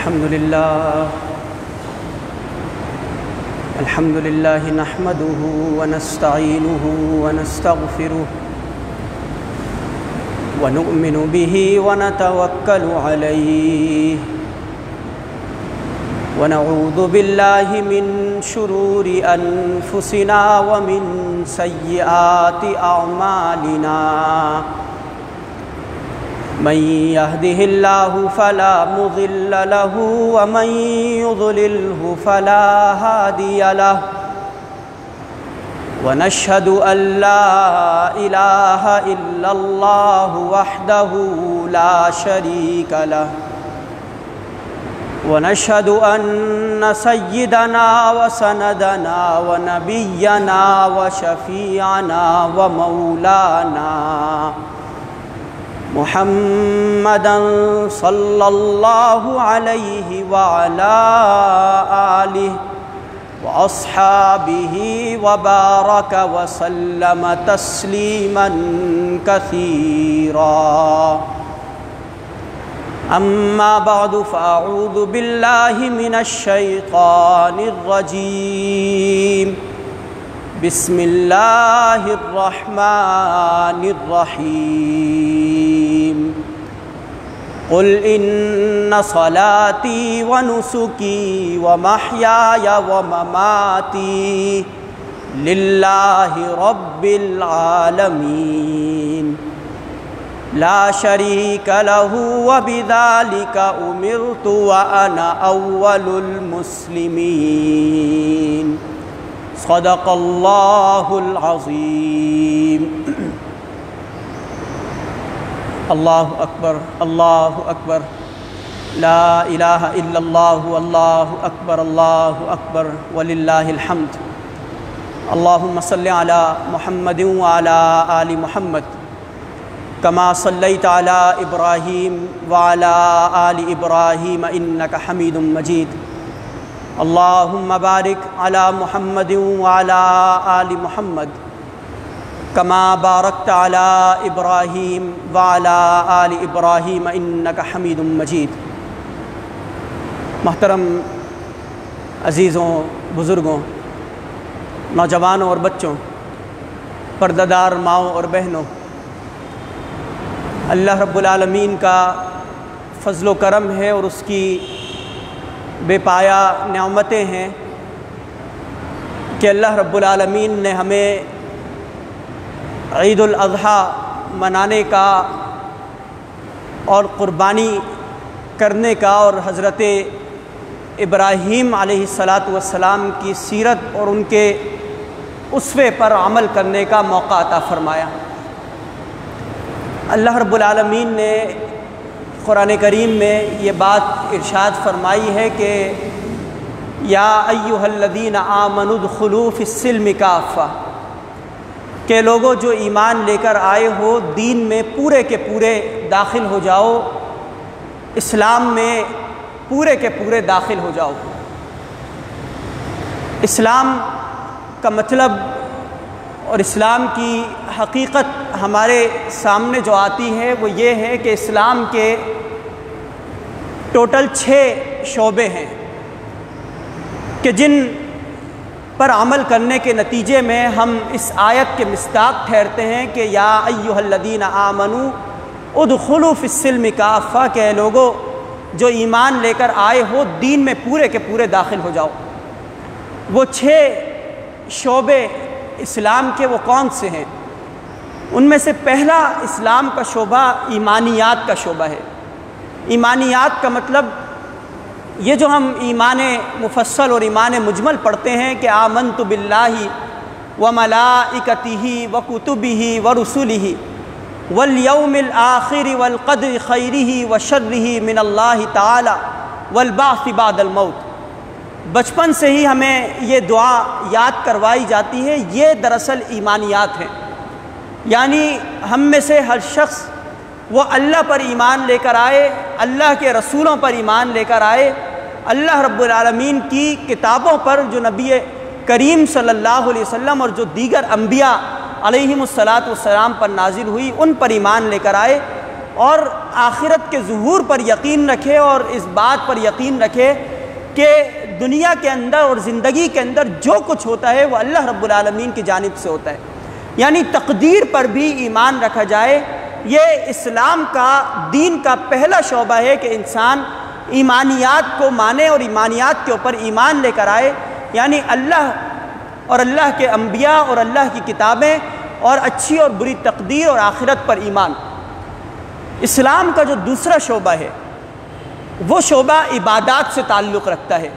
الحمد لله نحمده ونستعينه ونستغفره ونؤمن به ونتوكل عليه ونعوذ بالله من شرور أنفسنا ومن سيئات أعمالنا من يهده الله فلا مضل له ومن يضلله فلا هادي له ونشهد أن لا إله إلا الله وحده لا شريك له ونشهد أن سيدنا وسندنا ونبينا وشفيعنا ومولانا محمدا صلى الله عليه وعلى آله وأصحابه وبارك وسلم تسليما كثيرا أما بعد فأعوذ بالله من الشيطان الرجيم بسم الله الرحمن الرحيم قل إن صلاتي ونسكي ومحياي ومماتي لله رب العالمين لا شريك له وبذلك أمرت وأنا أول المسلمين صدق الله العظيم الله أكبر الله أكبر لا إله إلا الله والله أكبر الله أكبر ولله الحمد اللهم صل على محمد وعلى آل محمد كما صليت على إبراهيم وعلى آل إبراهيم إنك حميد مجيد اللهم بارك على محمد وعلى آل محمد كما باركت على إبراهيم وعلى آل إبراهيم إنك حميد مجيد محترم عزیزوں، بزرگوں، نوجوانوں اور بچوں، پردہ دار ماؤں اور بہنوں، اللہ رب العالمین کا فضل و کرم ہے اور اس کی بے پایا نعمتیں ہیں کہ اللہ رب العالمین نے ہمیں عید الاضحیٰ منانے کا اور قربانی کرنے کا اور حضرت ابراہیم علیہ السلام کی سیرت اور ان کے اسوے پر عمل کرنے کا موقع عطا فرمایا۔ اللہ رب العالمین نے قرآن کریم میں یہ بات ارشاد فرمائی ہے کہ یا ایھا الذین آمنوا ادخلوا فی السلم کافہ، کہ لوگوں جو ایمان لے کر آئے ہو دین میں پورے کے پورے داخل ہو جاؤ، اسلام میں پورے کے پورے داخل ہو جاؤ۔ اسلام کا مطلب اور اسلام کی حقیقت ہمارے سامنے جو آتی ہے وہ یہ ہے کہ اسلام کے ٹوٹل 6 شعبے ہیں کہ جن پر عمل کرنے کے نتیجے میں ہم اس آیت کے مصداق ٹھہرتے ہیں کہ یا ایھا الذین آمنوا ادخلوا فی السلم کافہ، کہ لوگوں جو ایمان لے کر آئے ہو دین میں پورے کے پورے داخل ہو جاؤ۔ وہ 6 شعبے اسلام کے وہ کون سے ہیں؟ ان میں سے پہلا اسلام کا شعبہ ایمانیات کا شعبہ ہے۔ ایمانیات کا مطلب یہ جو ہم ایمان مفصل اور ایمان مجمل پڑھتے ہیں کہ آمنت باللہ وملائکتہ وکتبہ ورسلہ والیوم الآخر والقدر خیرہ وشرہ من اللہ تعالی والبعث بعد الموت۔ بچپن سے ہی ہمیں یہ دعا یاد کروائی جاتی ہے، یہ دراصل ایمانیات ہیں۔ یعنی ہم میں سے ہر شخص وہ اللہ پر ایمان لے کر آئے، اللہ کے رسولوں پر ایمان لے کر آئے، اللہ رب العالمین کی کتابوں پر جو نبی کریم صلی اللہ علیہ وسلم اور جو دیگر انبیاء علیہم الصلاۃ والسلام پر نازل ہوئی ان پر ایمان لے کر آئے، اور آخرت کے ظہور پر یقین رکھے اور اس بات پر یقین رکھے کہ دنیا کے اندر اور زندگی کے اندر جو کچھ ہوتا ہے وہ اللہ رب العالمین کی جانب سے ہوتا ہے، یعنی تقدیر پر بھی ایمان رکھا جائے۔ یہ اسلام کا، دین کا پہلا شعبہ ہے کہ انسان ایمانیات کو مانے اور ایمانیات کے اوپر ایمان لے کر آئے، یعنی اللہ اور اللہ کے انبیاء اور اللہ کی کتابیں اور اچھی اور بری تقدیر اور آخرت پر ایمان۔ اسلام کا جو دوسرا شعبہ ہے وہ شعبہ عبادات سے تعلق رکھتا ہے۔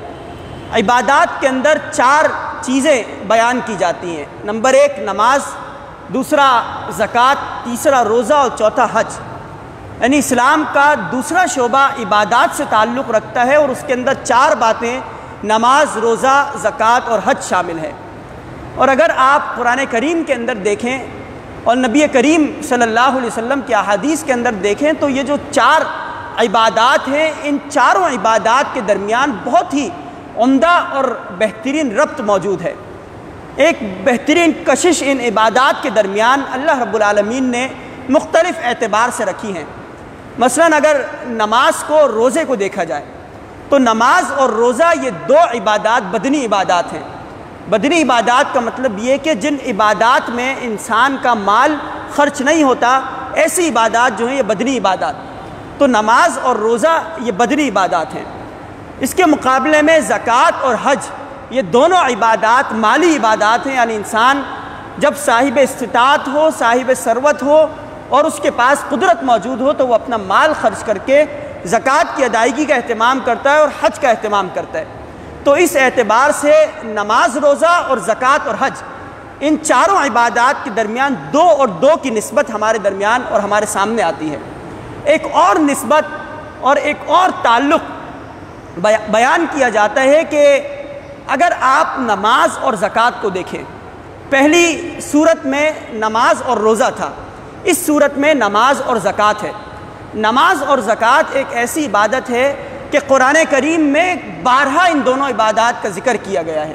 عبادات کے اندر 4 چیزیں بیان کی جاتی ہیں، نمبر 1 نماز، دوسرا زکوٰۃ، تیسرا روزہ اور چوتھا حج۔ یعنی اسلام کا دوسرا شعبہ عبادات سے تعلق رکھتا ہے اور اس کے اندر 4 باتیں نماز، روزہ، زکوٰۃ اور حج شامل ہے۔ اور اگر آپ قرآن کریم کے اندر دیکھیں اور نبی کریم صلی اللہ علیہ وسلم کی احادیث کے اندر دیکھیں تو یہ جو 4 عبادات ہیں، ان چاروں عبادات کے درمیان بہت ہی عمدہ اور بہترین ربط موجود ہے۔ ایک بہترین کشش ان عبادات کے درمیان اللہ رب العالمین نے مختلف اعتبار سے رکھی ہیں۔ مثلا اگر نماز کو، روزے کو دیکھا جائے تو نماز اور روزہ یہ 2 عبادات بدنی عبادات ہیں۔ بدنی عبادات کا مطلب یہ کہ جن عبادات میں انسان کا مال خرچ نہیں ہوتا، ایسی عبادات جو ہیں یہ بدنی عبادات، تو نماز اور روزہ یہ بدنی عبادات ہیں۔ اس کے مقابلے میں زکوٰۃ اور حج یہ دونوں عبادات مالی عبادات ہیں، یعنی انسان جب صاحب استطاعت ہو، صاحب ثروت ہو اور اس کے پاس قدرت موجود ہو تو وہ اپنا مال خرچ کر کے زکوٰۃ کی ادائیگی کا اہتمام کرتا ہے اور حج کا اہتمام کرتا ہے۔ تو اس اعتبار سے نماز، روزہ اور زکوٰۃ اور حج، ان چاروں عبادات کے درمیان 2 اور 2 کی نسبت ہمارے درمیان اور ہمارے سامنے آتی ہے۔ ایک اور نسبت اور ایک اور تعلق بیان کیا جاتا ہے کہ اگر آپ نماز اور زکوٰۃ کو دیکھیں، پہلی صورت میں نماز اور روزہ تھا، اس صورت میں نماز اور زکوٰۃ ہے۔ نماز اور زکوٰۃ ایک ایسی عبادت ہے کہ قرآن کریم میں بارہا ان دونوں عبادات کا ذکر کیا گیا ہے۔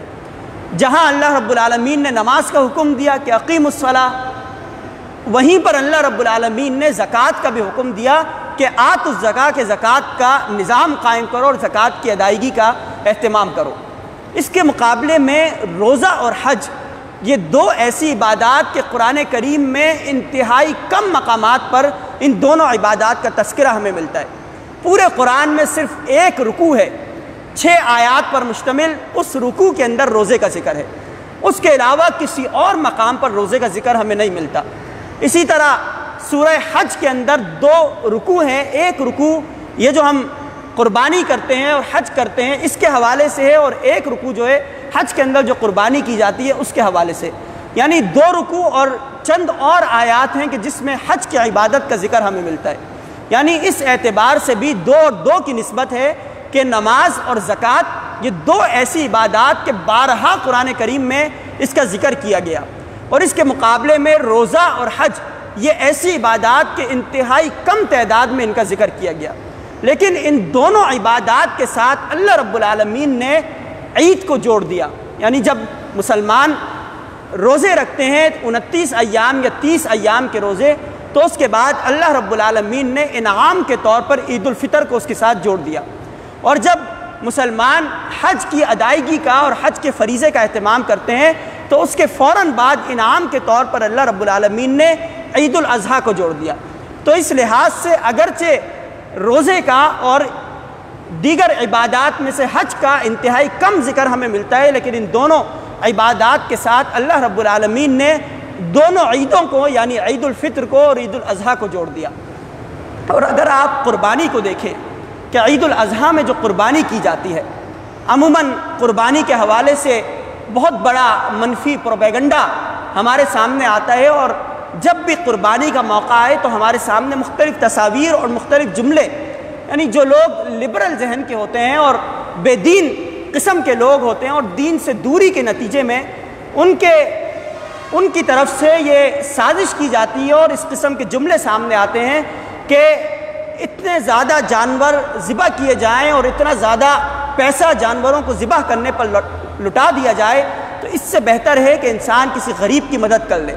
جہاں اللہ رب العالمین نے نماز کا حکم دیا کہ اقیموا الصلاۃ، وہیں پر اللہ رب العالمین نے زکوٰۃ کا بھی حکم دیا کہ آتوا الزکاۃ، کہ زکوٰۃ کا نظام قائم کرو اور زکوٰۃ کی ادائیگی کا اہتمام کرو۔ اس کے مقابلے میں روزہ اور حج یہ 2 ایسی عبادات کہ قرآن کریم میں انتہائی کم مقامات پر ان دونوں عبادات کا تذکرہ ہمیں ملتا ہے۔ پورے قرآن میں صرف 1 رکوع ہے، 6 آیات پر مشتمل، اس رکوع کے اندر روزے کا ذکر ہے، اس کے علاوہ کسی اور مقام پر روزے کا ذکر ہمیں نہیں ملتا۔ اسی طرح سورہ حج کے اندر 2 رکوع ہیں، 1 رکوع یہ جو ہم قربانی کرتے ہیں اور حج کرتے ہیں اس کے حوالے سے ہے، اور 1 رکوع جو ہے حج کے اندر جو قربانی کی جاتی ہے اس کے حوالے سے، یعنی 2 رکوع اور چند اور آیات ہیں کہ جس میں حج کی عبادت کا ذکر ہمیں ملتا ہے۔ یعنی اس اعتبار سے بھی 2 اور 2 کی نسبت ہے کہ نماز اور زکوٰۃ یہ 2 ایسی عبادات کے بارہا قرآن کریم میں اس کا ذکر کیا گیا، اور اس کے مقابلے میں روزہ اور حج یہ ایسی عبادات کے انتہائی کم تعداد میں ان کا ذکر کیا گیا۔ لیکن ان دونوں عبادات کے ساتھ اللہ رب العالمین نے عید کو جوڑ دیا، یعنی جب مسلمان روزے رکھتے ہیں 29 ایام یا 30 ایام کے روزے، تو اس کے بعد اللہ رب العالمین نے انعام کے طور پر عید الفطر کو اس کے ساتھ جوڑ دیا، اور جب مسلمان حج کی ادائیگی کا اور حج کے فریضے کا اہتمام کرتے ہیں تو اس کے فوراً بعد انعام کے طور پر اللہ رب العالمین نے عید الاضحیٰ کو جوڑ دیا۔ تو اس لحاظ سے اگرچہ روزے کا اور دیگر عبادات میں سے حج کا انتہائی کم ذکر ہمیں ملتا ہے، لیکن ان دونوں عبادات کے ساتھ اللہ رب العالمین نے دونوں عیدوں کو یعنی عید الفطر کو اور عید الاضحیٰ کو جوڑ دیا۔ اور اگر آپ قربانی کو دیکھیں کہ عید الاضحیٰ میں جو قربانی کی جاتی ہے، عموماً قربانی کے حوالے سے بہت بڑا منفی پروپیگنڈا ہمارے سامنے آتا ہے، اور جب بھی قربانی کا موقع آئے تو ہمارے سامنے مختلف تصاویر اور مختلف جملے، یعنی جو لوگ لبرل ذہن کے ہوتے ہیں اور بے دین قسم کے لوگ ہوتے ہیں اور دین سے دوری کے نتیجے میں ان کی طرف سے یہ سازش کی جاتی ہے اور اس قسم کے جملے سامنے آتے ہیں کہ اتنے زیادہ جانور ذبح کیے جائیں اور اتنا زیادہ پیسہ جانوروں کو ذبح کرنے پر لٹا دیا جائے، تو اس سے بہتر ہے کہ انسان کسی غریب کی مدد کر لے۔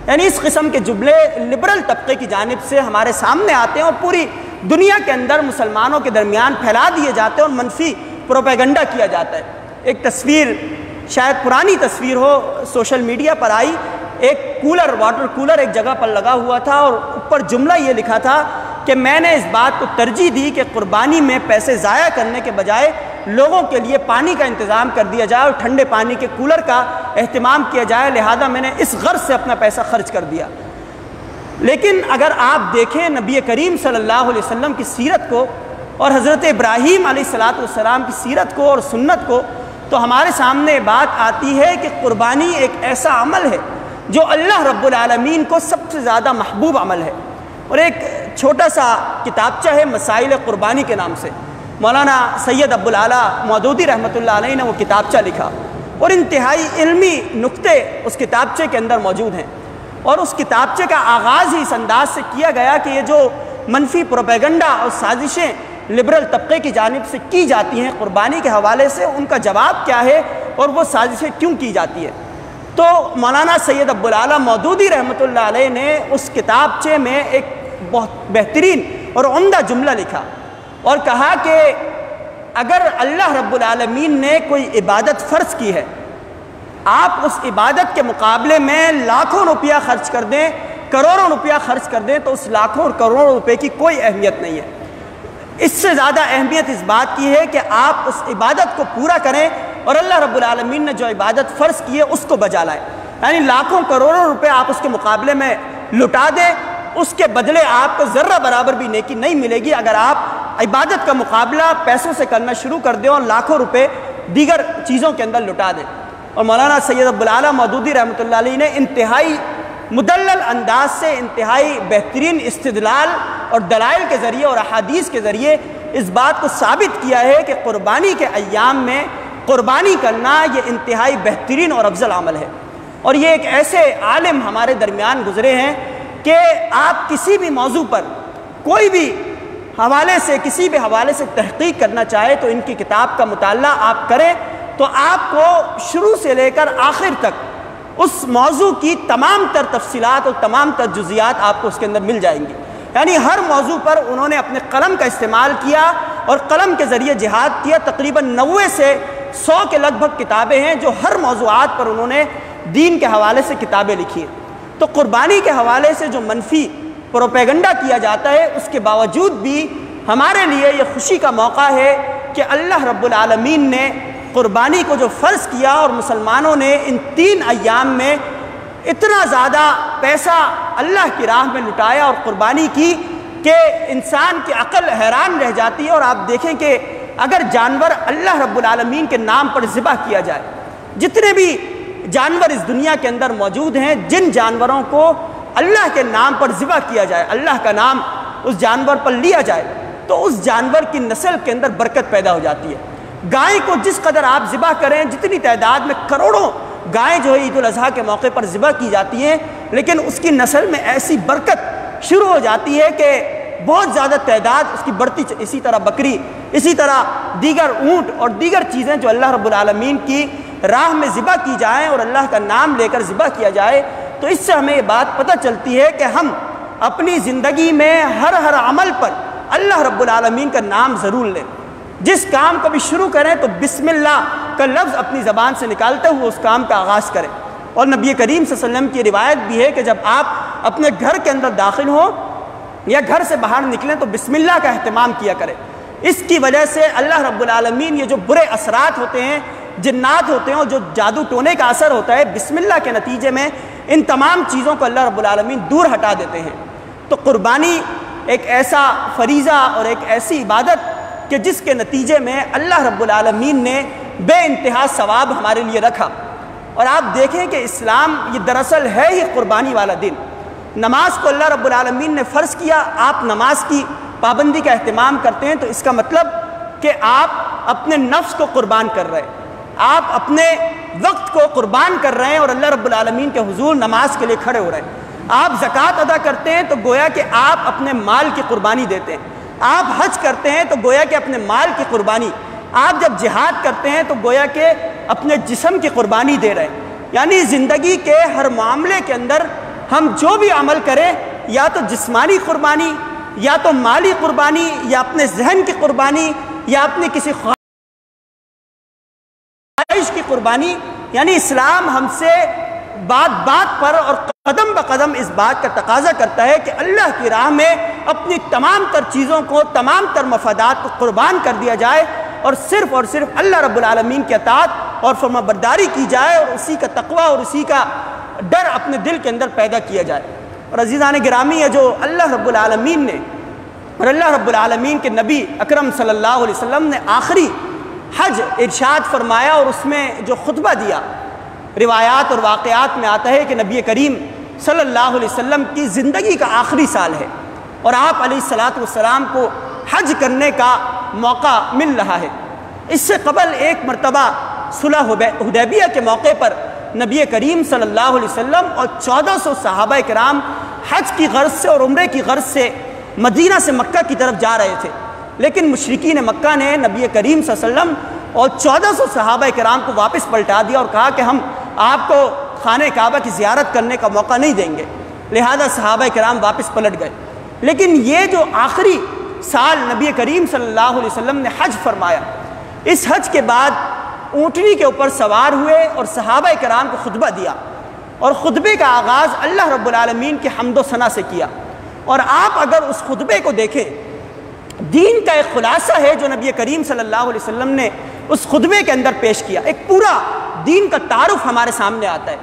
یعنی اس قسم کے جملے لبرل طبقے کی جانب سے ہمارے سامنے آتے ہیں اور پوری دنیا کے اندر مسلمانوں کے درمیان پھیلا دیے جاتے ہیں اور منفی پروپیگنڈا کیا جاتا ہے۔ ایک تصویر، شاید پرانی تصویر ہو، سوشل میڈیا پر آئی، ایک کولر، واٹر کولر ایک جگہ پر لگا ہوا تھا اور اوپر جملہ یہ لکھا تھا کہ میں نے اس بات کو ترجیح دی کہ قربانی میں پیسے ضائع کرنے کے بجائے لوگوں کے لیے پانی کا انتظام کر دیا جائے اور ٹھنڈے پانی کے کولر کا اہتمام کیا جائے، لہذا میں نے اس غرض سے اپنا پیسہ خرچ کر دیا۔ لیکن اگر آپ دیکھیں نبی کریم صلی اللہ علیہ وسلم کی سیرت کو اور حضرت ابراہیم علیہ السلام کی سیرت کو اور سنت کو، تو ہمارے سامنے بات آتی ہے کہ قربانی ایک ایسا عمل ہے جو اللہ رب العالمین کو سب سے زیادہ محبوب عمل ہے۔ اور ایک چھوٹا سا کتابچہ ہے مسائل قربانی کے نام سے، مولانا سید ابو العلا مودودی رحمۃ اللہ علیہ نے وہ کتابچہ لکھا اور انتہائی علمی نقطے اس کتابچے کے اندر موجود ہیں، اور اس کتابچے کا آغاز ہی اس انداز سے کیا گیا کہ یہ جو منفی پروپیگنڈا اور سازشیں لبرل طبقے کی جانب سے کی جاتی ہیں قربانی کے حوالے سے، ان کا جواب کیا ہے اور وہ سازشیں کیوں کی جاتی ہے۔ تو مولانا سید ابو العلا مودودی رحمۃ اللہ علیہ نے اس کتابچے میں ایک بہت بہترین اور عمدہ جملہ لکھا اور کہا کہ اگر اللہ رب العالمین نے کوئی عبادت فرض کی ہے، آپ اس عبادت کے مقابلے میں لاکھوں روپیہ خرچ کر دیں، کروڑوں روپیہ خرچ کر دیں، تو اس لاکھوں اور کروڑوں روپے کی کوئی اہمیت نہیں ہے۔ اس سے زیادہ اہمیت اس بات کی ہے کہ آپ اس عبادت کو پورا کریں اور اللہ رب العالمین نے جو عبادت فرض کی ہے اس کو بجا لائیں۔ یعنی لاکھوں کروڑوں روپے آپ اس کے مقابلے میں لٹا دیں، اس کے بدلے آپ کو ذرہ برابر بھی نیکی نہیں ملے گی اگر آپ عبادت کا مقابلہ پیسوں سے کرنا شروع کر دیں اور لاکھوں روپے دیگر چیزوں کے اندر لٹا دیں۔ اور مولانا سید ابو العلا مودودی رحمۃ اللہ علیہ نے انتہائی مدلل انداز سے، انتہائی بہترین استدلال اور دلائل کے ذریعے اور احادیث کے ذریعے اس بات کو ثابت کیا ہے کہ قربانی کے ایام میں قربانی کرنا یہ انتہائی بہترین اور افضل عمل ہے۔ اور یہ ایک ایسے عالم ہمارے درمیان گزرے ہیں کہ آپ کسی بھی موضوع پر کوئی بھی حوالے سے، کسی بھی حوالے سے تحقیق کرنا چاہے تو ان کی کتاب کا مطالعہ آپ کریں تو آپ کو شروع سے لے کر آخر تک اس موضوع کی تمام تر تفصیلات اور تمام تر جزیات آپ کو اس کے اندر مل جائیں گی۔ یعنی ہر موضوع پر انہوں نے اپنے قلم کا استعمال کیا اور قلم کے ذریعے جہاد کیا۔ تقریباً 90 سے 100 کے لگ بھگ کتابیں ہیں جو ہر موضوعات پر انہوں نے دین کے حوالے سے کتابیں لکھی ہیں۔ تو قربانی کے حوالے سے جو منفی پروپیگنڈا کیا جاتا ہے، اس کے باوجود بھی ہمارے لیے یہ خوشی کا موقع ہے کہ اللہ رب العالمین نے قربانی کو جو فرض کیا اور مسلمانوں نے ان 3 ایام میں اتنا زیادہ پیسہ اللہ کی راہ میں لٹایا اور قربانی کی کہ انسان کی عقل حیران رہ جاتی ہے۔ اور آپ دیکھیں کہ اگر جانور اللہ رب العالمین کے نام پر ذبح کیا جائے، جتنے بھی جانور اس دنیا کے اندر موجود ہیں، جن جانوروں کو اللہ کے نام پر ذبح کیا جائے، اللہ کا نام اس جانور پر لیا جائے، تو اس جانور کی نسل کے اندر برکت پیدا ہو جاتی ہے۔ گائے کو جس قدر آپ ذبح کریں، جتنی تعداد میں کروڑوں گائیں جو ہے عید الاضحیٰ کے موقع پر ذبح کی جاتی ہیں، لیکن اس کی نسل میں ایسی برکت شروع ہو جاتی ہے کہ بہت زیادہ تعداد اس کی بڑھتی، اسی طرح بکری، اسی طرح دیگر اونٹ اور دیگر چیزیں جو اللہ رب العالمین کی راہ میں ذبح کی جائیں اور اللہ کا نام لے کر ذبح کیا جائے، تو اس سے ہمیں یہ بات پتہ چلتی ہے کہ ہم اپنی زندگی میں ہر عمل پر اللہ رب العالمین کا نام ضرور لیں۔ جس کام کو بھی شروع کریں تو بسم اللہ کا لفظ اپنی زبان سے نکالتے ہوئے اس کام کا آغاز کریں۔ اور نبی کریم صلی اللہ علیہ وسلم کی روایت بھی ہے کہ جب آپ اپنے گھر کے اندر داخل ہوں یا گھر سے باہر نکلیں تو بسم اللہ کا اہتمام کیا کریں۔ اس کی وجہ سے اللہ رب العالمین یہ جو برے اثرات ہوتے ہیں، جنات ہوتے ہیں اور جو جادو ٹونے کا اثر ہوتا ہے، بسم اللہ کے نتیجے میں ان تمام چیزوں کو اللہ رب العالمین دور ہٹا دیتے ہیں۔ تو قربانی ایک ایسا فریضہ اور ایک ایسی عبادت کہ جس کے نتیجے میں اللہ رب العالمین نے بے انتہا ثواب ہمارے لیے رکھا۔ اور آپ دیکھیں کہ اسلام یہ دراصل ہے ہی قربانی والا دن۔ نماز کو اللہ رب العالمین نے فرض کیا، آپ نماز کی پابندی کا اہتمام کرتے ہیں، تو اس کا مطلب کہ آپ اپنے نفس کو قربان کر رہے ہیں، آپ اپنے وقت کو قربان کر رہے ہیں اور اللہ رب العالمین کے حضور نماز کے لیے کھڑے ہو رہے ہیں۔ آپ زکوٰۃ ادا کرتے ہیں تو گویا کہ آپ اپنے مال کی قربانی دیتے ہیں، آپ حج کرتے ہیں تو گویا کہ اپنے مال کی قربانی، آپ جب جہاد کرتے ہیں تو گویا کہ اپنے جسم کی قربانی دے رہے ہیں۔ یعنی زندگی کے ہر معاملے کے اندر ہم جو بھی عمل کریں، یا تو جسمانی قربانی، یا تو مالی قربانی، یا اپنے ذہن کی قربانی، یا اپنے کسی خواہش کی قربانی، یعنی اسلام ہم سے بات بات پر اور قدم بقدم اس بات کا تقاضا کرتا ہے کہ اللہ کی راہ میں اپنی تمام تر چیزوں کو، تمام تر مفادات کو قربان کر دیا جائے، اور صرف اللہ رب العالمین کی اطاعت اور فرما برداری کی جائے، اور اسی کا تقوی اور اسی کا ڈر اپنے دل کے اندر پیدا کیا جائے۔ اور عزیزان گرامی ہے، جو اللہ رب العالمین نے اور اللہ رب العالمین کے نبی اکرم صلی اللہ علیہ وسلم نے آخری حج ارشاد فرمایا، اور اس میں جو خطبہ دیا، روایات اور واقعات میں آتا ہے کہ نبی کریم صلی اللہ علیہ وسلم کی زندگی کا آخری سال ہے، اور آپ علیہ السلام کو حج کرنے کا موقع مل رہا ہے۔ اس سے قبل ایک مرتبہ صلح حدیبیہ کے موقع پر نبی کریم صلی اللہ علیہ وسلم اور 1400 صحابہ کرام حج کی غرض سے اور عمرے کی غرض سے مدینہ سے مکہ کی طرف جا رہے تھے، لیکن مشرکین مکہ نے نبی کریم صلی اللہ علیہ وسلم اور 1400 صحابہ کرام کو واپس پلٹا دیا، اور کہا کہ ہم آپ کو خانہ کعبہ کی زیارت کرنے کا موقع نہیں دیں گے، لہذا صحابہ کرام واپس پلٹ گئے۔ لیکن یہ جو آخری سال نبی کریم صلی اللہ علیہ وسلم نے حج فرمایا، اس حج کے بعد اونٹنی کے اوپر سوار ہوئے اور صحابہ کرام کو خطبہ دیا، اور خطبے کا آغاز اللہ رب العالمین کی حمد و ثنا سے کیا۔ اور آپ اگر اس خطبے کو دیکھیں، دین کا ایک خلاصہ ہے جو نبی کریم صلی اللہ علیہ وسلم نے اس خطبے کے اندر پیش کیا، ایک پورا دین کا تعارف ہمارے سامنے آتا ہے۔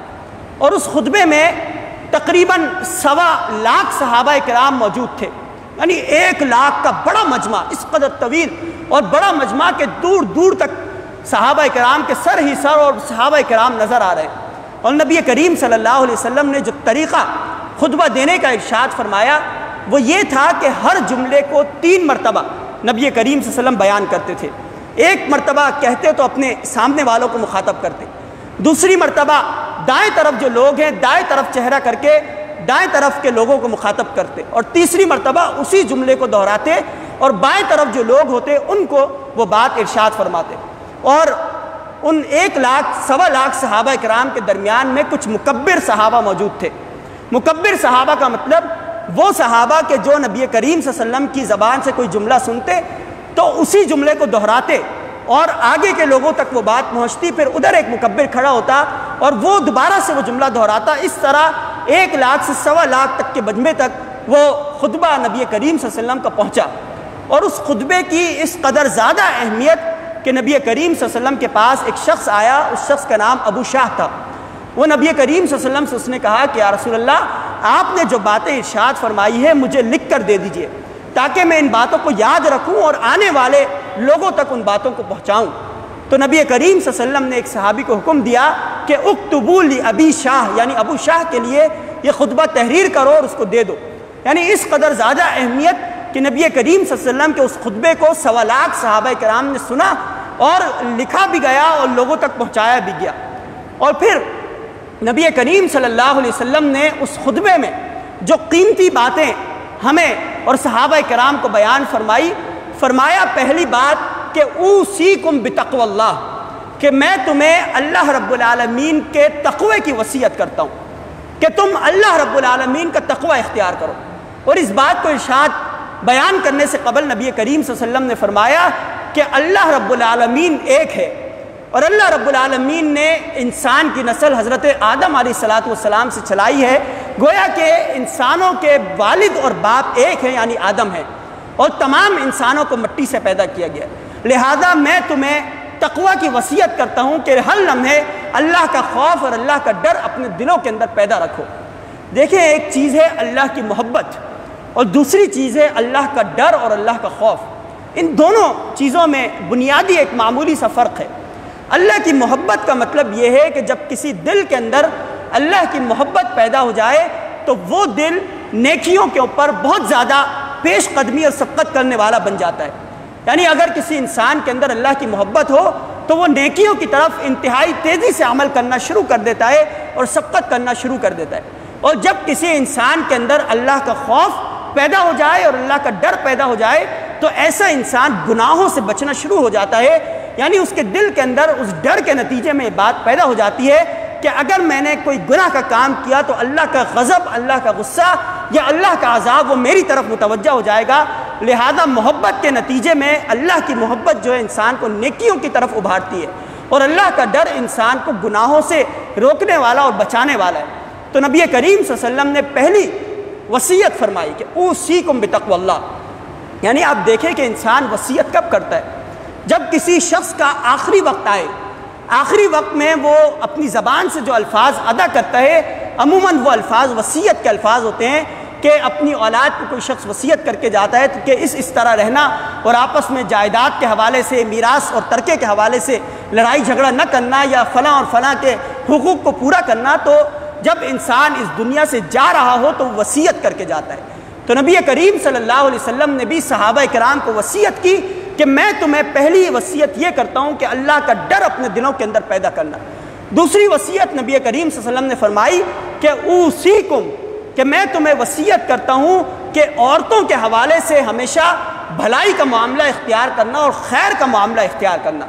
اور اس خطبے میں تقریباً 1.25 لاکھ صحابہ کرام موجود تھے، یعنی 1 لاکھ کا بڑا مجمع، اس قدر طویل اور بڑا مجمع کہ دور دور تک صحابہ کرام کے سر ہی سر اور صحابہ کرام نظر آ رہے ہیں۔ اور نبی کریم صلی اللہ علیہ وسلم نے جو طریقہ خطبہ دینے کا ارشاد فرمایا وہ یہ تھا کہ ہر جملے کو 3 مرتبہ نبی کریم صلی اللہ علیہ وسلم بیان کرتے تھے۔ ایک مرتبہ کہتے تو اپنے سامنے والوں کو مخاطب کرتے، دوسری مرتبہ دائیں طرف جو لوگ ہیں دائیں طرف چہرہ کر کے دائیں طرف کے لوگوں کو مخاطب کرتے، اور تیسری مرتبہ اسی جملے کو دہراتے اور بائیں طرف جو لوگ ہوتے ان کو وہ بات ارشاد فرماتے۔ اور ان 1 لاکھ 1.25 لاکھ صحابہ کرام کے درمیان میں کچھ مکبر صحابہ موجود تھے۔ مکبر صحابہ کا مطلب وہ صحابہ کہ جو نبی کریم صلی اللہ علیہ وسلم کی زبان سے کوئی جملہ سنتے تو اسی جملے کو دہراتے اور آگے کے لوگوں تک وہ بات پہنچتی، پھر ادھر ایک مکبر کھڑا ہوتا اور وہ دوبارہ سے وہ جملہ دہراتا۔ اس طرح 1 لاکھ سے 1.25 لاکھ تک کے مجمع تک وہ خطبہ نبی کریم صلی اللہ علیہ وسلم کا پہنچا، اور اس خطبے کی اس قدر زیادہ اہمیت کہ نبی کریم صلی اللہ علیہ وسلم کے پاس ایک شخص آیا، اس شخص کا نام ابو شاہ تھا۔ وہ نبی کریم صلی اللہ علیہ وسلم سے اس نے کہا کہ یا رسول اللہ، آپ نے جو باتیں ارشاد فرمائی ہے مجھے لکھ کر دے دیجئے تاکہ میں ان باتوں کو یاد رکھوں اور آنے والے لوگوں تک ان باتوں کو پہنچاؤں۔ تو نبی کریم صلی اللہ علیہ وسلم نے ایک صحابی کو حکم دیا کہ اکتبوا لابی شاہ، یعنی ابو شاہ کے لیے یہ خطبہ تحریر کرو اور اس کو دے دو۔ یعنی اس قدر زیادہ اہمیت کہ نبی کریم صلی اللہ علیہ وسلم کے اس خطبے کو 1.25 لاکھ صحابہ کرام نے سنا اور لکھا بھی گیا اور لوگوں تک پہنچایا بھی گیا۔ اور پھر نبی کریم صلی اللہ علیہ وسلم نے اس خطبے میں جو قیمتی باتیں ہمیں اور صحابہ کرام کو بیان فرمایا پہلی بات کہ اوصیکم بتقوی اللہ، کہ میں تمہیں اللہ رب العالمین کے تقوی کی وصیت کرتا ہوں کہ تم اللہ رب العالمین کا تقوی اختیار کرو۔ اور اس بات کو ارشاد بیان کرنے سے قبل نبی کریم صلی اللہ علیہ وسلم نے فرمایا کہ اللہ رب العالمین ایک ہے، اور اللہ رب العالمین نے انسان کی نسل حضرت آدم علیہ السلام سے چلائی ہے، گویا کہ انسانوں کے والد اور باپ ایک ہیں، یعنی آدم ہے، اور تمام انسانوں کو مٹی سے پیدا کیا گیا۔ لہذا میں تمہیں تقوی کی وصیت کرتا ہوں کہ ہر لمحے اللہ کا خوف اور اللہ کا ڈر اپنے دلوں کے اندر پیدا رکھو۔ دیکھیں، ایک چیز ہے اللہ کی محبت اور دوسری چیز ہے اللہ کا ڈر اور اللہ کا خوف۔ ان دونوں چیزوں میں بنیادی ایک معمولی سا فرق ہے۔ اللہ کی محبت کا مطلب یہ ہے کہ جب کسی دل کے اندر اللہ کی محبت پیدا ہو جائے تو وہ دل نیکیوں کے اوپر بہت زیادہ پیش قدمی اور سبقت کرنے والا بن جاتا ہے۔ یعنی اگر کسی انسان کے اندر اللہ کی محبت ہو تو وہ نیکیوں کی طرف انتہائی تیزی سے عمل کرنا شروع کر دیتا ہے اور سبقت کرنا شروع کر دیتا ہے۔ اور جب کسی انسان کے اندر اللہ کا خوف پیدا ہو جائے اور اللہ کا ڈر پیدا ہو جائے تو ایسا انسان گناہوں سے بچنا شروع ہو جاتا ہے۔ یعنی اس کے دل کے اندر اس ڈر کے نتیجے میں بات پیدا ہو جاتی ہے کہ اگر میں نے کوئی گناہ کا کام کیا تو اللہ کا غضب، اللہ کا غصہ یا اللہ کا عذاب وہ میری طرف متوجہ ہو جائے گا۔ لہذا محبت کے نتیجے میں اللہ کی محبت جو ہے انسان کو نیکیوں کی طرف ابھارتی ہے، اور اللہ کا ڈر انسان کو گناہوں سے روکنے والا اور بچانے والا ہے۔ تو نبی کریم صلی اللہ علیہ وسلم نے پہلی وصیت فرمائی کہ اوصیکم بتقوی اللہ، یعنی آپ دیکھیں کہ انسان وصیت کب کرتا ہے؟ جب کسی شخص کا آخری وقت آئے، آخری وقت میں وہ اپنی زبان سے جو الفاظ ادا کرتا ہے، عموماً وہ الفاظ وصیت کے الفاظ ہوتے ہیں کہ اپنی اولاد کو کوئی شخص وصیت کر کے جاتا ہے کہ اس طرح رہنا، اور آپس میں جائیداد کے حوالے سے، میراث اور ترکے کے حوالے سے لڑائی جھگڑا نہ کرنا، یا فلاں اور فلاں کے حقوق کو پورا کرنا۔ تو جب انسان اس دنیا سے جا رہا ہو تو وہ وصیت کر کے جاتا ہے۔ تو نبی کریم صلی اللہ علیہ وسلم نے بھی صحابہ کرام کو وصیت کی کہ میں تمہیں پہلی وصیت یہ کرتا ہوں کہ اللہ کا ڈر اپنے دلوں کے اندر پیدا کرنا۔ دوسری وصیت نبی کریم صلی اللہ علیہ وسلم نے فرمائی کہ اوصیکم، کہ میں تمہیں وصیت کرتا ہوں کہ عورتوں کے حوالے سے ہمیشہ بھلائی کا معاملہ اختیار کرنا اور خیر کا معاملہ اختیار کرنا،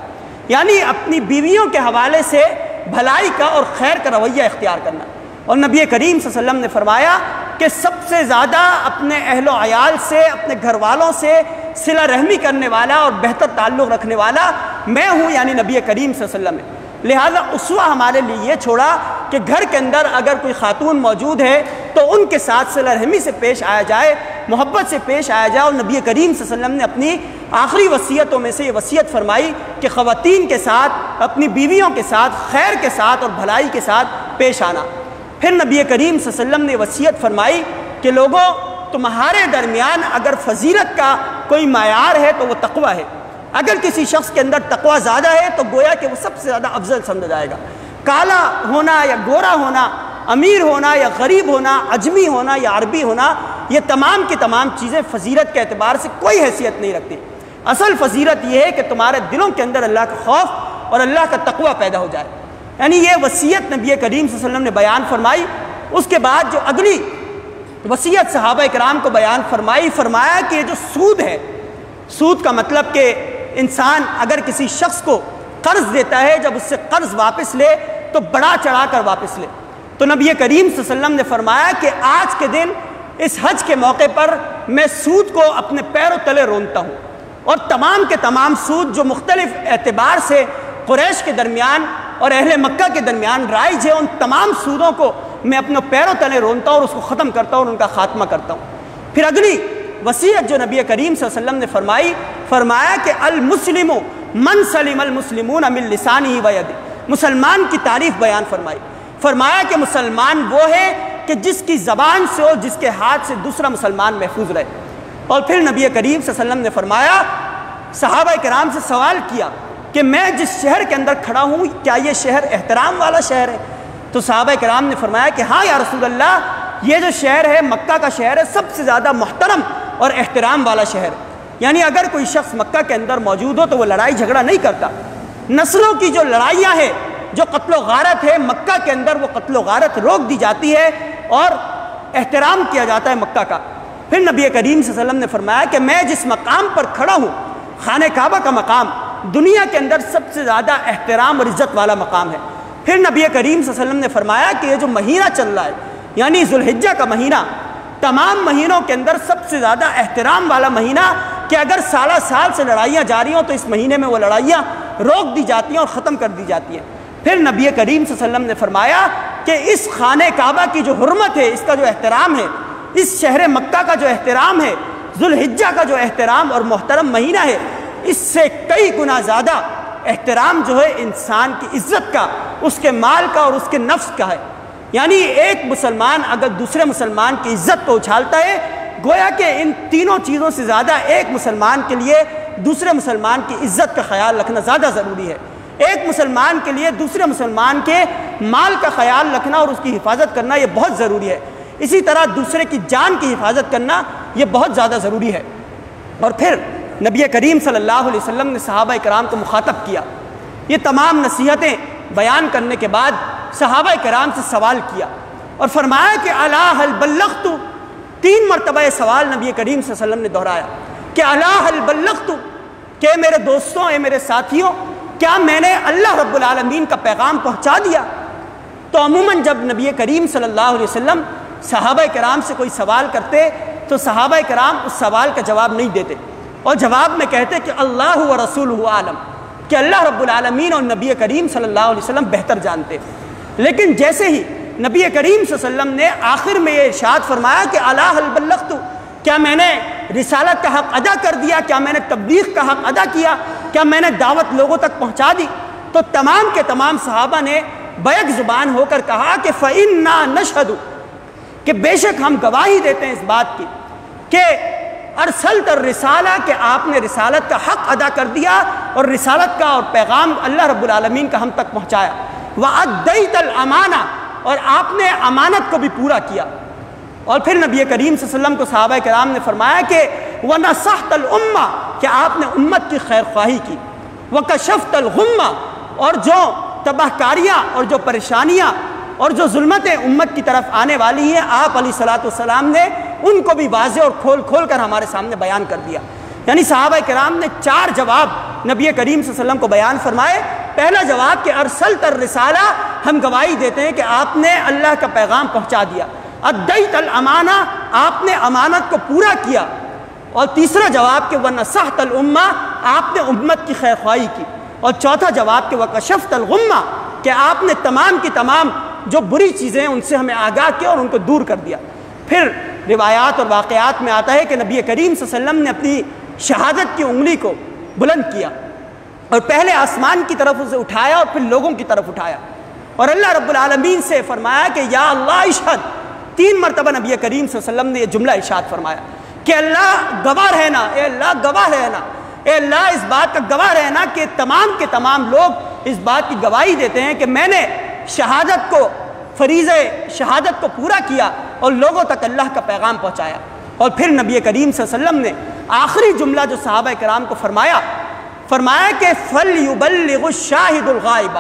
یعنی اپنی بیویوں کے حوالے سے بھلائی کا اور خیر کا رویہ اختیار کرنا۔ اور نبی کریم صلی اللہ علیہ وسلم نے فرمایا کہ سب سے زیادہ اپنے اہل و عیال سے، اپنے گھر والوں سے صلہ رحمی کرنے والا اور بہتر تعلق رکھنے والا میں ہوں، یعنی نبی کریم صلی اللہ علیہ وسلم ہے۔ لہذا اسوہ ہمارے لیے یہ چھوڑا کہ گھر کے اندر اگر کوئی خاتون موجود ہے تو ان کے ساتھ صلہ رحمی سے پیش آیا جائے، محبت سے پیش آیا جائے۔ اور نبی کریم صلی اللہ علیہ وسلم نے اپنی آخری وصیتوں میں سے یہ وصیت فرمائی کہ خواتین کے ساتھ، اپنی بیویوں کے ساتھ خیر کے ساتھ اور بھلائی کے ساتھ پیش آنا۔ پھر نبی کریم صلی اللہ علیہ وسلم نے وصیت فرمائی کہ لوگوں، تمہارے درمیان اگر فضیلت کا کوئی معیار ہے تو وہ تقوی ہے۔ اگر کسی شخص کے اندر تقوی زیادہ ہے تو گویا کہ وہ سب سے زیادہ افضل سمجھا جائے گا۔ کالا ہونا یا گورا ہونا، امیر ہونا یا غریب ہونا، عجمی ہونا یا عربی ہونا، یہ تمام کی تمام چیزیں فضیلت کے اعتبار سے کوئی حیثیت نہیں رکھتی۔ اصل فضیلت یہ ہے کہ تمہارے دلوں کے اندر اللہ کا خوف اور اللہ کا تقوی پیدا ہو جائے۔ یعنی یہ وصیت نبی کریم صلی اللہ علیہ وسلم نے بیان فرمائی۔ اس کے بعد جو اگلی وصیت صحابہ کرام کو بیان فرمائی، فرمایا کہ یہ جو سود ہے، سود کا مطلب کہ انسان اگر کسی شخص کو قرض دیتا ہے، جب اس سے قرض واپس لے تو بڑا چڑھا کر واپس لے۔ تو نبی کریم صلی اللہ علیہ وسلم نے فرمایا کہ آج کے دن اس حج کے موقع پر میں سود کو اپنے پیروں تلے رونتا ہوں، اور تمام کے تمام سود جو مختلف اعتبار سے قریش کے درمیان اور اہل مکہ کے درمیان رائج ہے، ان تمام سودوں کو میں اپنے پیروں تلے رونتا ہوں اور اس کو ختم کرتا ہوں اور ان کا خاتمہ کرتا ہوں۔ پھر اگلی وصیت جو نبی کریم صلی اللہ علیہ وسلم نے فرمائی، فرمایا کہ المسلم من سلم المسلمون من لسانہ و یدہ، مسلمان کی تعریف بیان فرمائی۔ فرمایا کہ مسلمان وہ ہے کہ جس کی زبان سے اور جس کے ہاتھ سے دوسرا مسلمان محفوظ رہے۔ اور پھر نبی کریم صلی اللہ علیہ وسلم نے فرمایا، صحابہ کرام سے سوال کیا کہ میں جس شہر کے اندر کھڑا ہوں کیا یہ شہر احترام والا شہر ہے؟ تو صحابہ کرام نے فرمایا کہ ہاں یا رسول اللہ، یہ جو شہر ہے مکہ کا شہر ہے، سب سے زیادہ محترم اور احترام والا شہر ہے۔ یعنی اگر کوئی شخص مکہ کے اندر موجود ہو تو وہ لڑائی جھگڑا نہیں کرتا۔ نسلوں کی جو لڑائیاں ہیں، جو قتل و غارت ہے، مکہ کے اندر وہ قتل و غارت روک دی جاتی ہے اور احترام کیا جاتا ہے مکہ کا۔ پھر نبی کریم صلی اللہ علیہ وسلم نے فرمایا کہ میں جس مقام پر کھڑا ہوں، خانہ کعبہ کا مقام دنیا کے اندر سب سے زیادہ احترام اور عزت والا مقام ہے۔ پھر نبی کریم صلی اللہ علیہ وسلم نے فرمایا کہ یہ جو مہینہ چل رہا ہے، یعنی ذو الحجہ کا مہینہ، تمام مہینوں کے اندر سب سے زیادہ احترام والا مہینہ، کہ اگر سالہ سال سے لڑائیاں جاری ہوں تو اس مہینے میں وہ لڑائیاں روک دی جاتی ہیں اور ختم کر دی جاتی ہیں۔ پھر نبی کریم صلی اللہ علیہ وسلم نے فرمایا کہ اس خانہ کعبہ کی جو حرمت ہے، اس کا جو احترام ہے، اس شہر مکہ کا جو احترام ہے، ذو الحجہ کا جو احترام اور محترم مہینہ ہے، اس سے کئی گنا زیادہ احترام جو ہے انسان کی عزت کا، اس کے مال کا اور اس کے نفس کا ہے۔ یعنی ایک مسلمان اگر دوسرے مسلمان کی عزت کو اچھالتا ہے، گویا کہ ان تینوں چیزوں سے زیادہ ایک مسلمان کے لیے دوسرے مسلمان کی عزت کا خیال رکھنا زیادہ ضروری ہے۔ ایک مسلمان کے لیے دوسرے مسلمان کے مال کا خیال رکھنا اور اس کی حفاظت کرنا یہ بہت ضروری ہے۔ اسی طرح دوسرے کی جان کی حفاظت کرنا یہ بہت زیادہ ضروری ہے۔ اور پھر نبی کریم صلی اللہ علیہ وسلم نے صحابہ کرام کو مخاطب کیا۔ یہ تمام نصیحتیں بیان کرنے کے بعد صحابہ کرام سے سوال کیا اور فرمایا کہ الا هل بلغت، 3 مرتبہ یہ سوال نبی کریم صلی اللہ علیہ وسلم نے دہرایا کہ الا هل بلغت، کہ میرے دوستوں، اے میرے ساتھیوں، کیا میں نے اللہ رب العالمین کا پیغام پہنچا دیا؟ تو عموماً جب نبی کریم صلی اللہ علیہ وسلم صحابہ کرام سے کوئی سوال کرتے تو صحابہ کرام اس سوال کا جواب نہیں دیتے اور جواب میں کہتے کہ اللہ و رسولہ عالم، کہ اللہ رب العالمین اور نبی کریم صلی اللہ علیہ وسلم بہتر جانتے۔ لیکن جیسے ہی نبی کریم صلی اللہ علیہ وسلم نے آخر میں یہ ارشاد فرمایا کہ الا هل بلغت، کیا میں نے رسالت کا حق ادا کر دیا، کیا میں نے تبلیغ کا حق ادا کیا، کیا میں نے دعوت لوگوں تک پہنچا دی، تو تمام کے تمام صحابہ نے بیک زبان ہو کر کہا کہ فَإِنَّا نَشْهَدُ، کہ بے شک ہم گواہی دیتے ہیں اس بات کی کہ ارسلت الرسالہ، کہ آپ نے رسالت کا حق ادا کر دیا اور رسالت کا اور پیغام اللہ رب العالمین کا ہم تک پہنچایا، وَأَدَّيْتَ الْأَمَانَةَ، اور آپ نے امانت کو بھی پورا کیا۔ اور پھر نبی کریم صلی اللہ علیہ وسلم کو صحابہ کرام نے فرمایا کہ وَنَصَحْتَ الْأُمَّةَ، کہ آپ نے امت کی خیر خواہی کی، وَكَشَفْتَ الْغُمَّةَ، اور جو تباہ کاریاں اور جو پریشانیاں اور جو ظلمتیں امت کی طرف آنے والی ہیں، آپ علیہ الصلوۃ والسلام نے ان کو بھی واضح اور کھول کھول کر ہمارے سامنے بیان کر دیا۔ یعنی صحابہ کرام نے 4 جواب نبی کریم صلی اللہ علیہ وسلم کو بیان فرمائے۔ پہلا جواب کہ ارسلت الرسالہ، ہم گواہی دیتے ہیں کہ آپ نے اللہ کا پیغام پہنچا دیا۔ ادیت الامانہ، آپ نے امانت کو پورا کیا۔ اور تیسرا جواب کہ ونصحت الامہ، آپ نے امت کی خیر خواہی کی۔ اور چوتھا جواب کہ وکشفت الغمہ، کہ آپ نے تمام کی تمام جو بری چیزیں ہیں ان سے ہمیں آگاہ کیا اور ان کو دور کر دیا۔ پھر روایات اور واقعات میں آتا ہے کہ نبی کریم صلی اللہ علیہ وسلم نے اپنی شہادت کی انگلی کو بلند کیا اور پہلے آسمان کی طرف اسے اٹھایا اور پھر لوگوں کی طرف اٹھایا اور اللہ رب العالمین سے فرمایا کہ یا اللہ اشہد۔ 3 مرتبہ نبی کریم صلی اللہ علیہ وسلم نے یہ جملہ ارشاد فرمایا کہ اللہ گواہ رہنا، اے اللہ گواہ رہنا، اے اللہ اس بات کا گواہ رہنا کہ تمام کے تمام لوگ اس بات کی گواہی دیتے ہیں کہ میں نے شہادت کو، فریضہ شہادت کو پورا کیا اور لوگوں تک اللہ کا پیغام پہنچایا۔ اور پھر نبی کریم صلی اللہ علیہ وسلم نے آخری جملہ جو صحابہ کرام کو فرمایا کہ فَلْيُبَلِّغُ الشَّاهِدُ الْغَائِبَ،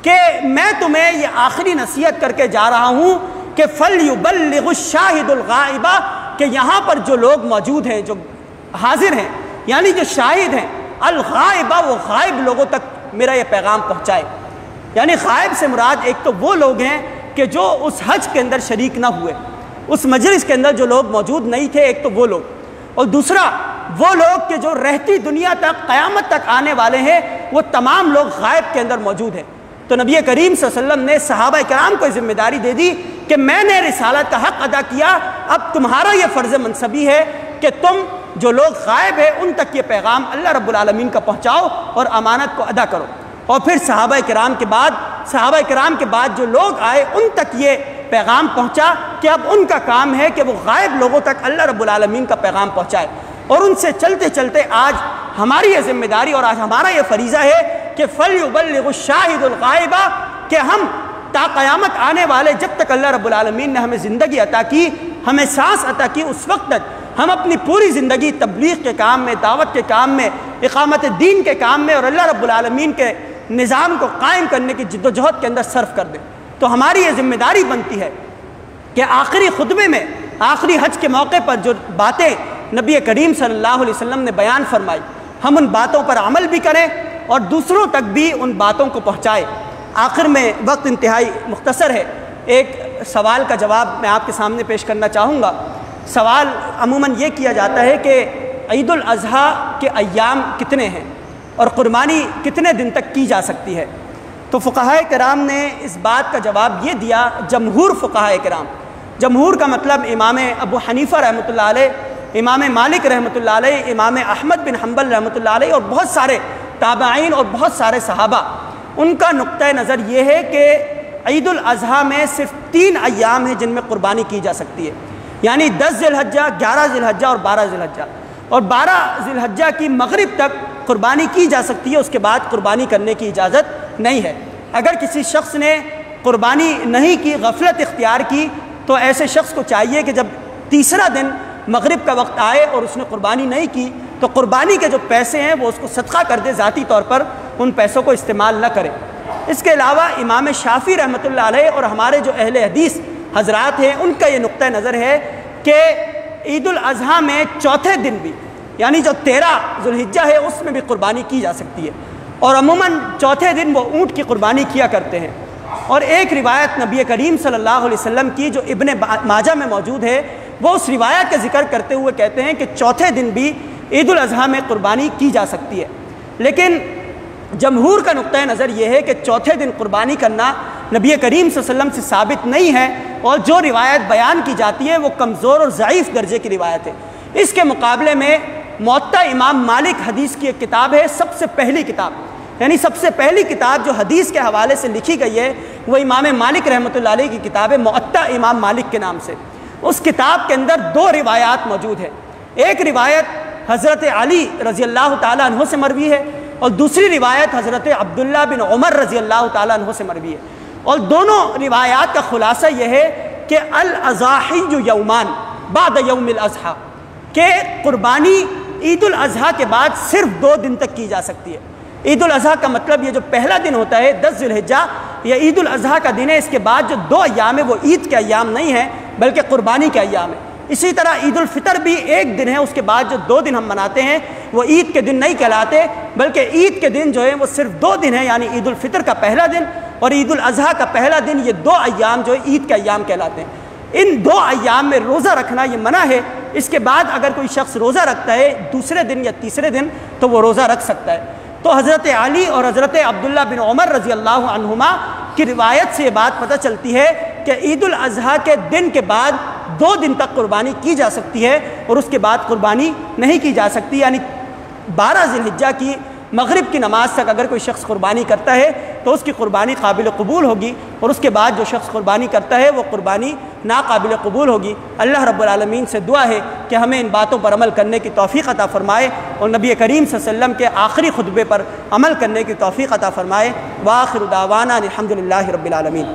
کہ میں تمہیں یہ آخری نصیحت کر کے جا رہا ہوں کہ فَلْيُبَلِّغُ الشَّاهِدُ الْغَائِبَ، کہ یہاں پر جو لوگ موجود ہیں، جو حاضر ہیں، یعنی جو شاہد ہیں، الغائبہ، وہ غائب لوگوں تک میرا یہ پیغام پہنچائے۔ یعنی غائب سے مراد ایک تو وہ لوگ ہیں کہ جو اس حج کے اندر شریک نہ ہوئے، اس مجلس کے اندر جو لوگ موجود نہیں تھے، ایک تو وہ لوگ، اور دوسرا وہ لوگ کہ جو رہتی دنیا تک، قیامت تک آنے والے ہیں، وہ تمام لوگ غائب کے اندر موجود ہیں۔ تو نبی کریم صلی اللہ علیہ وسلم نے صحابہ کرام کو ذمہ داری دے دی کہ میں نے رسالت کا حق ادا کیا، اب تمہارا یہ فرض منصبی ہے کہ تم جو لوگ غائب ہیں ان تک یہ پیغام اللہ رب العالمین کا پہنچاؤ اور امانت کو ادا کرو۔ اور پھر صحابہ کرام کے بعد جو لوگ آئے ان تک یہ پیغام پہنچا کہ اب ان کا کام ہے کہ وہ غائب لوگوں تک اللہ رب العالمین کا پیغام پہنچائے۔ اور ان سے چلتے چلتے آج ہماری یہ ذمہ داری اور آج ہمارا یہ فریضہ ہے کہ فَلْيُبَلِّغُ الشَّاهِدُ الْغَائِبَ، کہ ہم تا قیامت آنے والے، جب تک اللہ رب العالمین نے ہمیں زندگی عطا کی، ہمیں سانس عطا کی، اس وقت تک ہم اپنی پوری زندگی تبلیغ کے کام میں، دعوت کے کام میں، اقامت دین کے کام میں اور اللہ رب العالمین کے نظام کو قائم کرنے کی جد و جہد کے اندر صرف کر دیں۔ تو ہماری یہ ذمہ داری بنتی ہے کہ آخری خطبے میں، آخری حج کے موقع پر جو باتیں نبی کریم صلی اللہ علیہ وسلم نے بیان فرمائی، ہم ان باتوں پر عمل بھی کریں اور دوسروں تک بھی ان باتوں کو پہنچائیں۔ آخر میں وقت انتہائی مختصر ہے، ایک سوال کا جواب میں آپ کے سامنے پیش کرنا چاہوں گا۔ سوال عموماً یہ کیا جاتا ہے کہ عید الاضحیٰ کے ایام کتنے ہیں اور قربانی کتنے دن تک کی جا سکتی ہے؟ تو فقہائے کرام نے اس بات کا جواب یہ دیا، جمہور فقہائے کرام، جمہور کا مطلب امام ابو حنیفہ رحمۃ اللہ علیہ، امام مالک رحمۃ اللہ علیہ، امام احمد بن حنبل رحمۃ اللہ علیہ اور بہت سارے تابعین اور بہت سارے صحابہ، ان کا نقطہ نظر یہ ہے کہ عید الاضحیٰ میں صرف 3 ایام ہیں جن میں قربانی کی جا سکتی ہے، یعنی 10 ذی الحجہ، 11 ذی الحجہ اور 12 ذی الحجہ، اور 12 ذی الحجہ کی مغرب تک قربانی کی جا سکتی ہے، اس کے بعد قربانی کرنے کی اجازت نہیں ہے۔ اگر کسی شخص نے قربانی نہیں کی، غفلت اختیار کی، تو ایسے شخص کو چاہیے کہ جب تیسرا دن مغرب کا وقت آئے اور اس نے قربانی نہیں کی تو قربانی کے جو پیسے ہیں وہ اس کو صدقہ کر دے، ذاتی طور پر ان پیسوں کو استعمال نہ کرے۔ اس کے علاوہ امام شافعی رحمۃ اللہ علیہ اور ہمارے جو اہل حدیث حضرات ہیں ان کا یہ نقطہ نظر ہے کہ عید الاضحیٰ میں چوتھے دن بھی، یعنی جو 13 ذی الحجہ ہے اس میں بھی قربانی کی جا سکتی ہے، اور عموماً چوتھے دن وہ اونٹ کی قربانی کیا کرتے ہیں۔ اور ایک روایت نبی کریم صلی اللہ علیہ وسلم کی جو ابن ماجہ میں موجود ہے، وہ اس روایت کا ذکر کرتے ہوئے کہتے ہیں کہ چوتھے دن بھی عید الاضحیٰ میں قربانی کی جا سکتی ہے، لیکن جمہور کا نقطۂ نظر یہ ہے کہ چوتھے دن قربانی کرنا نبی کریم صلی اللہ علیہ وسلم سے ثابت نہیں ہے، اور جو روایت بیان کی جاتی ہے وہ کمزور اور ضعیف درجے کی روایت ہے۔ اس کے مقابلے میں موطا امام مالک حدیث کی ایک کتاب ہے، سب سے پہلی کتاب، یعنی سب سے پہلی کتاب جو حدیث کے حوالے سے لکھی گئی ہے وہ امام مالک رحمۃ اللہ علیہ کی کتاب ہے موطا امام مالک کے نام سے۔ اس کتاب کے اندر دو روایات موجود ہیں، ایک روایت حضرت علی رضی اللہ تعالیٰ عنہ سے مروی ہے، اور دوسری روایت حضرت عبداللہ بن عمر رضی اللہ تعالیٰ عنہ سے مروی ہے، اور دونوں روایات کا خلاصہ یہ ہے کہ الاضاحی یومان بعد یوم الاضحیٰ، کہ قربانی عید الاضحیٰ کے بعد صرف 2 دن تک کی جا سکتی ہے۔ عید الاضحیٰ کا مطلب یہ جو پہلا دن ہوتا ہے 10 ذی الحجہ، یہ عید الاضحیٰ کا دن ہے، اس کے بعد جو 2 ایام ہے وہ عید کے ایام نہیں ہیں بلکہ قربانی کے ایام ہیں۔ اسی طرح عید الفطر بھی 1 دن ہے، اس کے بعد جو 2 دن ہم مناتے ہیں وہ عید کے دن نہیں کہلاتے بلکہ عید کے دن جو ہے وہ صرف 2 دن ہیں، یعنی عید الفطر کا پہلا دن اور عید الاضحیٰ کا پہلا دن، یہ 2 ایام جو ہے عید کے ایام کہلاتے ہیں۔ ان 2 ایام میں روزہ رکھنا یہ منع ہے، اس کے بعد اگر کوئی شخص روزہ رکھتا ہے دوسرے دن یا تیسرے دن تو وہ روزہ رکھ سکتا ہے۔ تو حضرت علی اور حضرت عبداللہ بن عمر رضی اللہ عنہما کی روایت سے یہ بات پتہ چلتی ہے کہ عید الاضحیٰ کے دن کے بعد 2 دن تک قربانی کی جا سکتی ہے اور اس کے بعد قربانی نہیں کی جا سکتی، یعنی 12 ذی الحجہ کی مغرب کی نماز تک اگر کوئی شخص قربانی کرتا ہے تو اس کی قربانی قابل قبول ہوگی، اور اس کے بعد جو شخص قربانی کرتا ہے وہ قربانی ناقابل قبول ہوگی۔ اللہ رب العالمین سے دعا ہے کہ ہمیں ان باتوں پر عمل کرنے کی توفیق عطا فرمائے اور نبی کریم صلی اللہ علیہ وسلم کے آخری خطبے پر عمل کرنے کی توفیق عطا فرمائے۔ وآخر دعوانا الحمد للہ رب العالمین۔